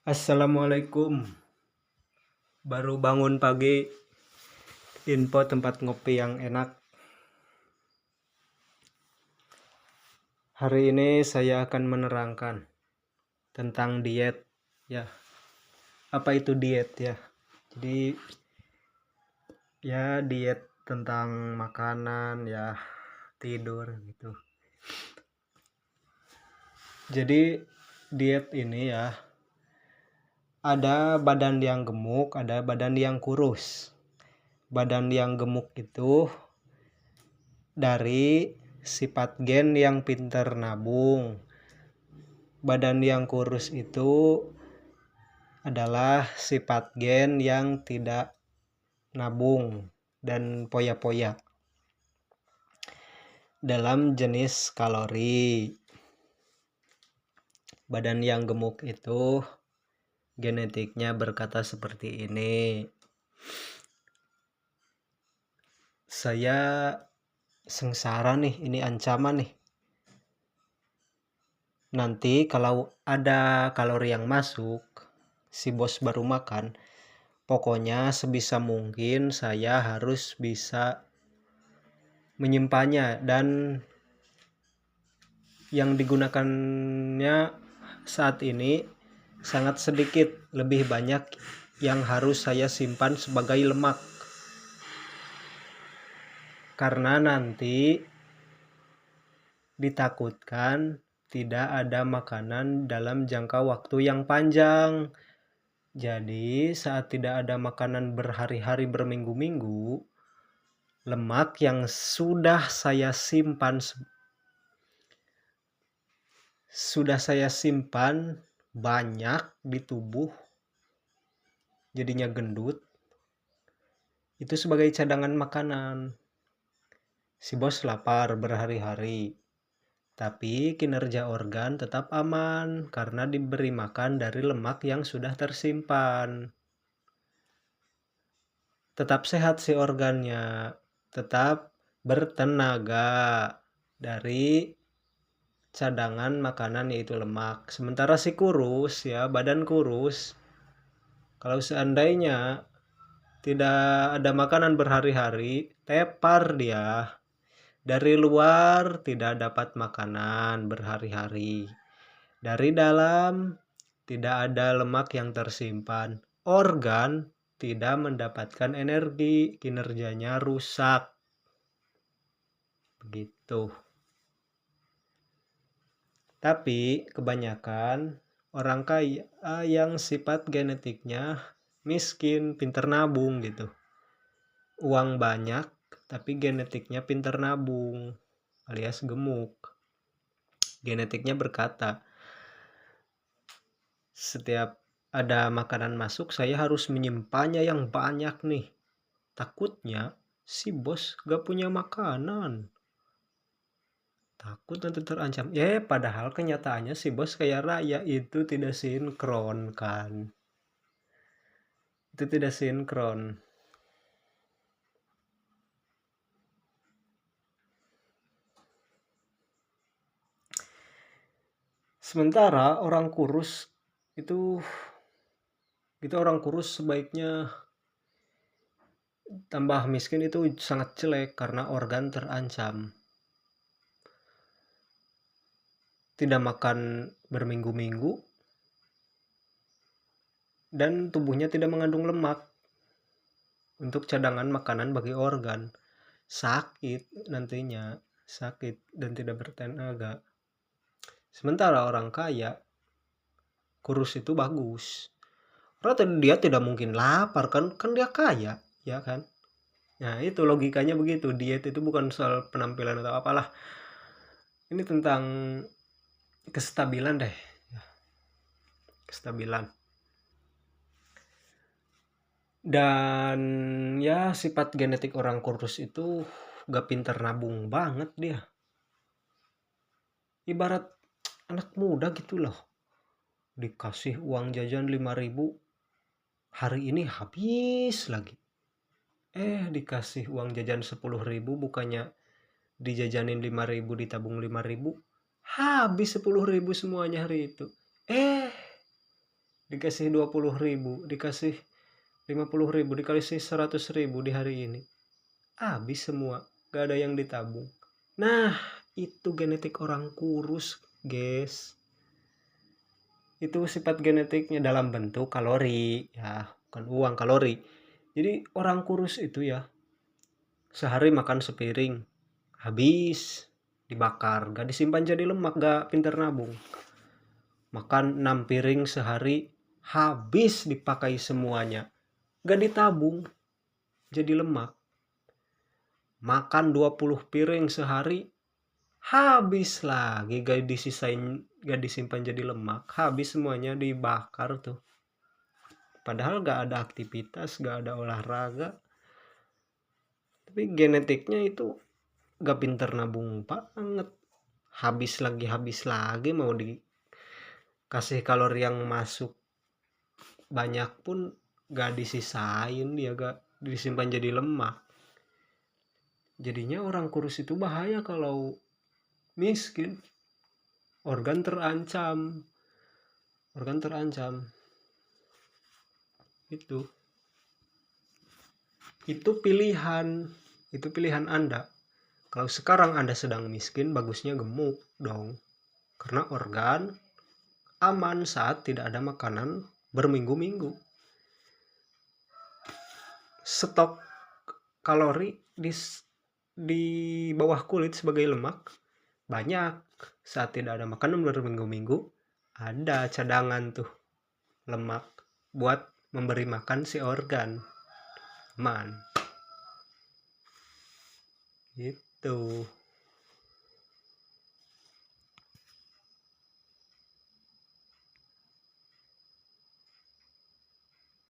Assalamualaikum. Baru bangun pagi, info tempat ngopi yang enak. Hari ini saya akan menerangkan tentang diet ya. Apa itu diet ya? Jadi ya diet tentang makanan ya, tidur gitu. Jadi diet ini ya, ada badan yang gemuk, ada badan yang kurus. Badan yang gemuk itu dari sifat gen yang pinter nabung. Badan yang kurus itu adalah sifat gen yang tidak nabung dan poya-poya. Dalam jenis kalori, badan yang gemuk itu genetiknya berkata seperti ini. Saya sengsara nih, ini ancaman nih. Nanti kalau ada kalori yang masuk, si bos baru makan, pokoknya sebisa mungkin saya harus bisa menyimpannya, dan yang digunakannya saat ini sangat sedikit, lebih banyak yang harus saya simpan sebagai lemak. Karena nanti ditakutkan tidak ada makanan dalam jangka waktu yang panjang. Jadi saat tidak ada makanan berhari-hari, berminggu-minggu, lemak yang sudah saya simpan banyak di tubuh, jadinya gendut, itu sebagai cadangan makanan. Si bos lapar berhari-hari, tapi kinerja organ tetap aman karena diberi makan dari lemak yang sudah tersimpan. Tetap sehat si organnya, tetap bertenaga dari cadangan makanan yaitu lemak. Sementara si kurus ya, badan kurus, kalau seandainya tidak ada makanan berhari-hari, tepar dia. Dari luar tidak dapat makanan berhari-hari. Dari dalam tidak ada lemak yang tersimpan. Organ tidak mendapatkan energi, kinerjanya rusak. Begitu. Tapi kebanyakan orang kaya yang sifat genetiknya miskin, pinter nabung gitu. Uang banyak tapi genetiknya pinter nabung alias gemuk. Genetiknya berkata, setiap ada makanan masuk saya harus menyimpannya yang banyak nih. Takutnya si bos gak punya makanan. Takut nanti terancam. Padahal kenyataannya si bos kaya raya, itu tidak sinkron kan. Itu tidak sinkron. Sementara orang kurus itu, kita orang kurus sebaiknya tambah miskin itu sangat jelek karena organ terancam. Tidak makan berminggu-minggu dan tubuhnya tidak mengandung lemak untuk cadangan makanan bagi organ. Sakit nantinya, sakit dan tidak bertenaga. Sementara orang kaya kurus itu bagus. Karena dia tidak mungkin lapar kan dia kaya, ya kan? Nah, itu logikanya begitu. Diet itu bukan soal penampilan atau apalah. Ini tentang kestabilan deh. Kestabilan. Dan ya sifat genetik orang kurus itu gak pinter nabung banget dia. Ibarat anak muda gitu loh. Dikasih uang jajan 5.000, hari ini habis lagi. Dikasih uang jajan 10.000, bukannya dijajanin 5.000, ditabung 5.000, habis 10.000 semuanya hari itu. dikasih 20.000, dikasih 50.000, dikasih 100.000 di hari ini, habis semua, gak ada yang ditabung. Nah, itu genetik orang kurus, guys. Itu sifat genetiknya dalam bentuk kalori, ya, bukan uang, kalori. Jadi orang kurus itu ya, sehari makan sepiring, habis, dibakar, gak disimpan jadi lemak, gak pinter nabung. Makan 6 piring sehari, habis dipakai semuanya, gak ditabung jadi lemak. Makan 20 piring sehari, habis lagi, gak disisain, gak disimpan jadi lemak, habis semuanya dibakar tuh. Padahal gak ada aktivitas, gak ada olahraga, tapi genetiknya itu gak pinter nabung banget. Habis lagi mau dikasih kalori yang masuk banyak pun gak disisain, dia gak disimpan jadi lemak. Jadinya orang kurus itu bahaya kalau miskin. Organ terancam. Itu pilihan Anda. Kalau sekarang Anda sedang miskin, bagusnya gemuk dong. Karena organ aman saat tidak ada makanan berminggu-minggu. Stok kalori di bawah kulit sebagai lemak banyak. Saat tidak ada makanan berminggu-minggu, ada cadangan tuh lemak buat memberi makan si organ. Man. Gitu.